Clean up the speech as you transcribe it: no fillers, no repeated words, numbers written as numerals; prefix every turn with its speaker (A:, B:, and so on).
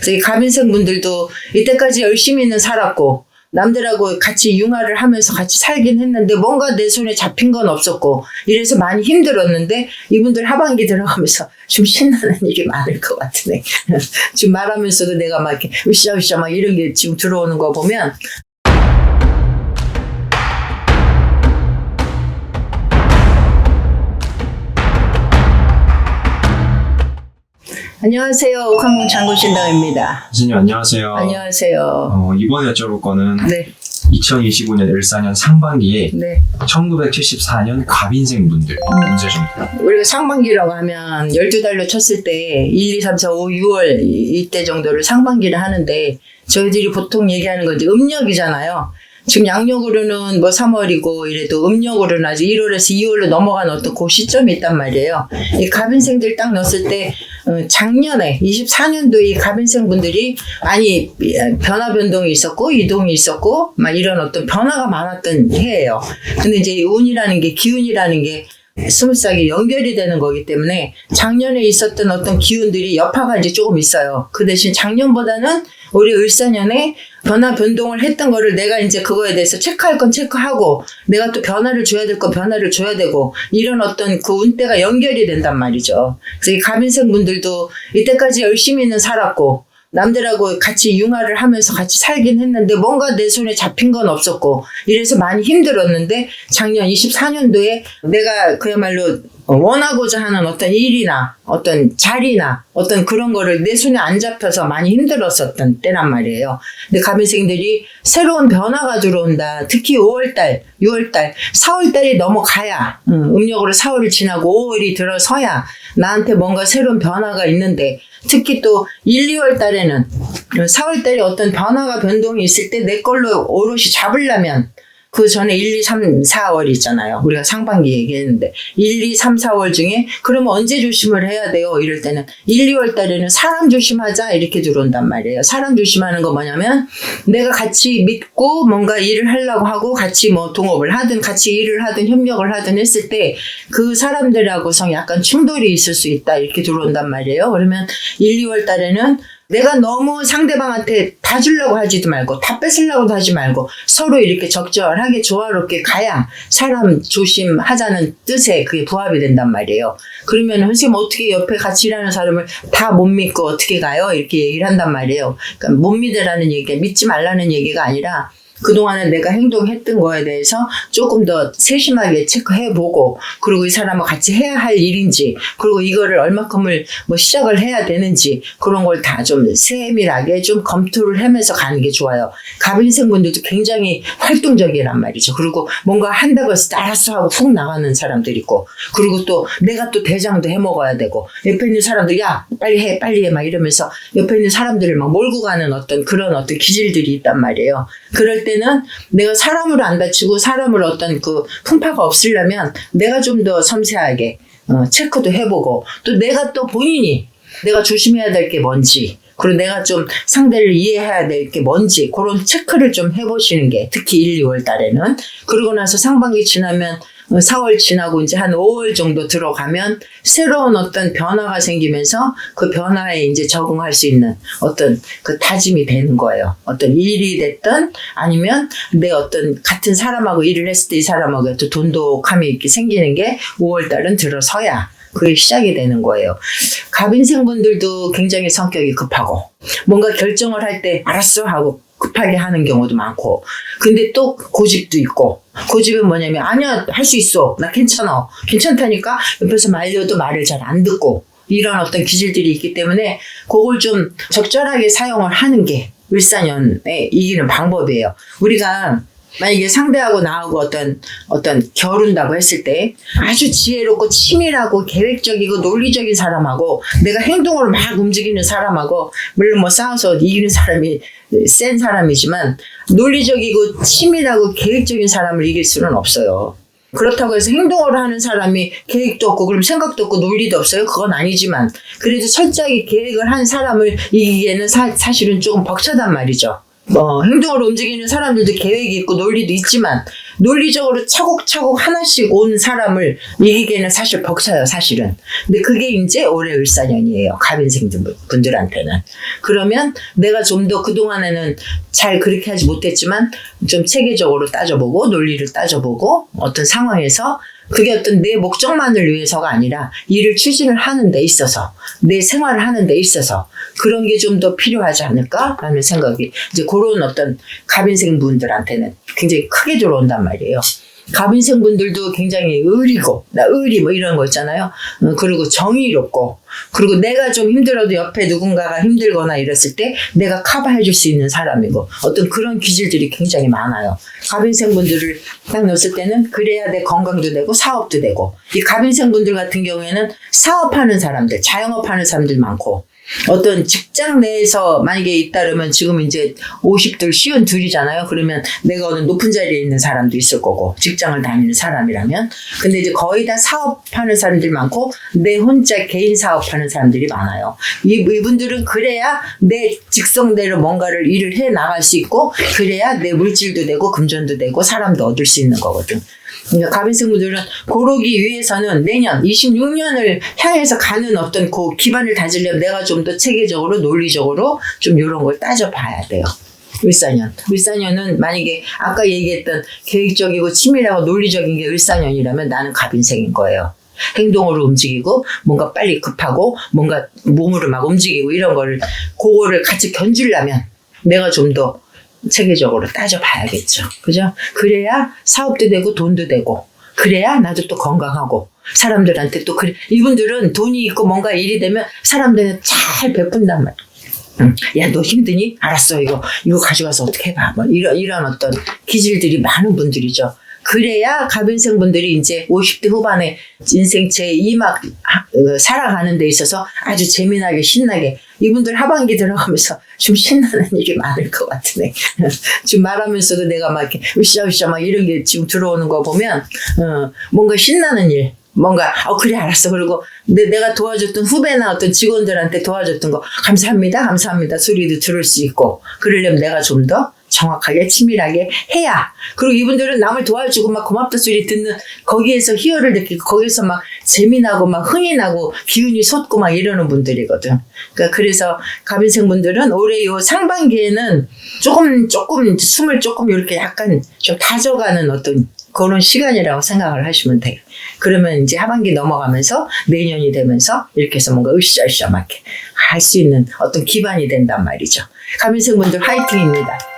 A: 그래서 이 갑인생 분들도 이때까지 열심히는 살았고 남들하고 같이 융화를 하면서 같이 살긴 했는데 뭔가 내 손에 잡힌 건 없었고 이래서 많이 힘들었는데 이분들 하반기 들어가면서 좀 신나는 일이 많을 것 같으네. 지금 말하면서도 내가 막 이렇게 으쌰으쌰 막 이런 게 지금 들어오는 거 보면 안녕하세요. 옥황궁 장구신당입니다.
B: 선생님 안녕하세요.
A: 안녕하세요.
B: 이번에 여쭤볼 거는
A: 네.
B: 2025년 을사년 상반기에
A: 네.
B: 1974년 갑인생 분들 문제 좀 드려요.
A: 우리가 상반기라고 하면 12달로 쳤을 때 1, 2, 3, 4, 5, 6월 이때 정도를 상반기를 하는데 저희들이 보통 얘기하는 건 이제 음력이잖아요. 지금 양력으로는 뭐 3월이고 이래도 음력으로는 아직 1월에서 2월로 넘어간 어떤 그 시점이 있단 말이에요. 이 갑인생들 딱 넣었을 때 작년에 24년도에 이 갑인생 분들이 많이 변화 변동이 있었고 이동이 있었고 막 이런 어떤 변화가 많았던 해예요. 근데 이제 운이라는 게 기운이라는 게 스무스하게 연결이 되는 거기 때문에 작년에 있었던 어떤 기운들이 여파가 이제 조금 있어요. 그 대신 작년보다는 우리 을사년에 변화 변동을 했던 거를 내가 이제 그거에 대해서 체크할 건 체크하고 내가 또 변화를 줘야 될 건 변화를 줘야 되고 이런 어떤 그 운대가 연결이 된단 말이죠. 그래서 이 갑인생 분들도 이때까지 열심히는 살았고 남들하고 같이 융화를 하면서 같이 살긴 했는데 뭔가 내 손에 잡힌 건 없었고 이래서 많이 힘들었는데 작년 24년도에 내가 그야말로 원하고자 하는 어떤 일이나 어떤 자리나 어떤 그런 거를 내 손에 안 잡혀서 많이 힘들었었던 때란 말이에요. 근데 갑인생들이 새로운 변화가 들어온다. 특히 5월달, 6월달, 4월달이 넘어가야 음력으로 4월이 지나고 5월이 들어서야 나한테 뭔가 새로운 변화가 있는데 특히 또 1, 2월 달에는 4월 달에 어떤 변화가 변동이 있을 때 내 걸로 오롯이 잡으려면 그 전에 1, 2, 3, 4월 있잖아요. 우리가 상반기 얘기했는데 1, 2, 3, 4월 중에 그러면 언제 조심을 해야 돼요? 이럴 때는 1, 2월 달에는 사람 조심하자 이렇게 들어온단 말이에요. 사람 조심하는 거 뭐냐면 내가 같이 믿고 뭔가 일을 하려고 하고 같이 뭐 동업을 하든 같이 일을 하든 협력을 하든 했을 때 그 사람들하고서 약간 충돌이 있을 수 있다 이렇게 들어온단 말이에요. 그러면 1, 2월 달에는 내가 너무 상대방한테 다 주려고 하지도 말고 다 뺏으려고 하지 말고 서로 이렇게 적절하게 조화롭게 가야 사람 조심하자는 뜻에 그게 부합이 된단 말이에요. 그러면 선생님 어떻게 옆에 같이 일하는 사람을 다 못 믿고 어떻게 가요? 이렇게 얘기를 한단 말이에요. 그러니까 못 믿으라는 얘기가 믿지 말라는 얘기가 아니라 그동안에 내가 행동했던 거에 대해서 조금 더 세심하게 체크해보고 그리고 이 사람과 같이 해야 할 일인지 그리고 이거를 얼마큼을 뭐 시작을 해야 되는지 그런 걸 다 좀 세밀하게 좀 검토를 하면서 가는 게 좋아요. 갑인생 분들도 굉장히 활동적이란 말이죠. 그리고 뭔가 한다고 해서 알았어 하고 훅 나가는 사람들 있고 그리고 또 내가 또 대장도 해먹어야 되고 옆에 있는 사람들 야 빨리 해 막 이러면서 옆에 있는 사람들을 막 몰고 가는 어떤 그런 어떤 기질들이 있단 말이에요. 그럴 때는 내가 사람으로 안 다치고 사람을 어떤 그 풍파가 없으려면 내가 좀 더 섬세하게 체크도 해보고 또 내가 또 본인이 내가 조심해야 될 게 뭔지 그리고 내가 좀 상대를 이해해야 될 게 뭔지 그런 체크를 좀 해보시는 게 특히 1, 2월 달에는 그러고 나서 상반기 지나면 4월 지나고 이제 한 5월 정도 들어가면 새로운 어떤 변화가 생기면서 그 변화에 이제 적응할 수 있는 어떤 그 다짐이 되는 거예요. 어떤 일이 됐든 아니면 내 어떤 같은 사람하고 일을 했을 때 이 사람하고 또 돈독함이 이렇게 생기는 게 5월 달은 들어서야 그게 시작이 되는 거예요. 갑인생 분들도 굉장히 성격이 급하고 뭔가 결정을 할 때 알았어 하고 급하게 하는 경우도 많고 근데 또 고집도 있고 고집은 뭐냐면 아니야 할 수 있어 나 괜찮다니까 옆에서 말려도 말을 잘 안 듣고 이런 어떤 기질들이 있기 때문에 그걸 좀 적절하게 사용을 하는 게 을사년에 이기는 방법이에요. 우리가 만약에 상대하고 나하고 어떤 겨룬다고 했을 때 아주 지혜롭고 치밀하고 계획적이고 논리적인 사람하고 내가 행동으로 막 움직이는 사람하고 물론 뭐 싸워서 이기는 사람이 센 사람이지만 논리적이고 치밀하고 계획적인 사람을 이길 수는 없어요. 그렇다고 해서 행동을 하는 사람이 계획도 없고 그럼 생각도 없고 논리도 없어요? 그건 아니지만 그래도 철저하게 계획을 한 사람을 이기기에는 사실은 조금 벅차단 말이죠. 행동으로 움직이는 사람들도 계획이 있고 논리도 있지만 논리적으로 차곡차곡 하나씩 온 사람을 이기기에는 사실 벅차요, 사실은. 근데 그게 이제 올해 을사년이에요, 갑인생 분들한테는. 그러면 내가 좀 더 그동안에는 잘 그렇게 하지 못했지만 좀 체계적으로 따져보고 논리를 따져보고 어떤 상황에서 그게 어떤 내 목적만을 위해서가 아니라 일을 추진을 하는 데 있어서 내 생활을 하는 데 있어서 그런 게 좀 더 필요하지 않을까라는 생각이 이제 그런 어떤 갑인생 분들한테는 굉장히 크게 들어온단 말이에요. 갑인생 분들도 굉장히 의리고, 나 의리 뭐 이런 거 있잖아요. 그리고 정의롭고, 그리고 내가 좀 힘들어도 옆에 누군가가 힘들거나 이랬을 때 내가 커버해 줄 수 있는 사람이고, 어떤 그런 기질들이 굉장히 많아요. 갑인생 분들을 딱 넣었을 때는 그래야 내 건강도 되고 사업도 되고, 이 갑인생 분들 같은 경우에는 사업하는 사람들, 자영업하는 사람들 많고, 어떤 직장 내에서 만약에 있다면 지금 이제 50들 쉬운 둘이잖아요. 그러면 내가 어느 높은 자리에 있는 사람도 있을 거고 직장을 다니는 사람이라면 근데 이제 거의 다 사업하는 사람들이 많고 내 혼자 개인 사업하는 사람들이 많아요. 이분들은 그래야 내 직성대로 뭔가를 일을 해 나갈 수 있고 그래야 내 물질도 되고 금전도 되고 사람도 얻을 수 있는 거거든. 그러니까 갑인생 분들은 그러기 위해서는 내년 26년을 향해서 가는 어떤 그 기반을 다지려면 내가 좀 더 체계적으로 논리적으로 좀 이런 걸 따져봐야 돼요. 을사년은 만약에 아까 얘기했던 계획적이고 치밀하고 논리적인 게 을사년이라면 나는 갑인생인 거예요. 행동으로 움직이고 뭔가 빨리 급하고 뭔가 몸으로 막 움직이고 이런 거를 그거를 같이 견주려면 내가 좀 더 체계적으로 따져봐야겠죠. 그죠? 그래야 사업도 되고 돈도 되고 그래야 나도 또 건강하고 사람들한테 또 그래. 이분들은 돈이 있고 뭔가 일이 되면 사람들은 잘 베푼단 말이야. 야, 너 힘드니? 알았어. 이거 가져가서 어떻게 해봐. 뭐 이런 어떤 기질들이 많은 분들이죠. 그래야 갑인생 분들이 이제 50대 후반에 인생 제2막 살아가는 데 있어서 아주 재미나게 신나게 이분들 하반기 들어가면서 좀 신나는 일이 많을 것 같으네. 지금 말하면서도 내가 막 이렇게 으쌰으쌰 막 이런 게 지금 들어오는 거 보면 뭔가 신나는 일 뭔가 그래 알았어. 그리고 내가 도와줬던 후배나 어떤 직원들한테 도와줬던 거 감사합니다 소리도 들을 수 있고 그러려면 내가 좀 더 정확하게 치밀하게 해야 그리고 이분들은 남을 도와주고 막 고맙다 소리 듣는 거기에서 희열을 느끼고 거기서 막 재미나고 막 흥이 나고 기운이 솟고 막 이러는 분들이거든. 그러니까 그래서 갑인생 분들은 올해 요 상반기에는 조금 숨을 조금 이렇게 약간 좀 다져가는 어떤 그런 시간이라고 생각을 하시면 돼요. 그러면 이제 하반기 넘어가면서 내년이 되면서 이렇게 해서 뭔가 으쌰으쌰 막 할 수 있는 어떤 기반이 된단 말이죠. 갑인생 분들 화이팅입니다.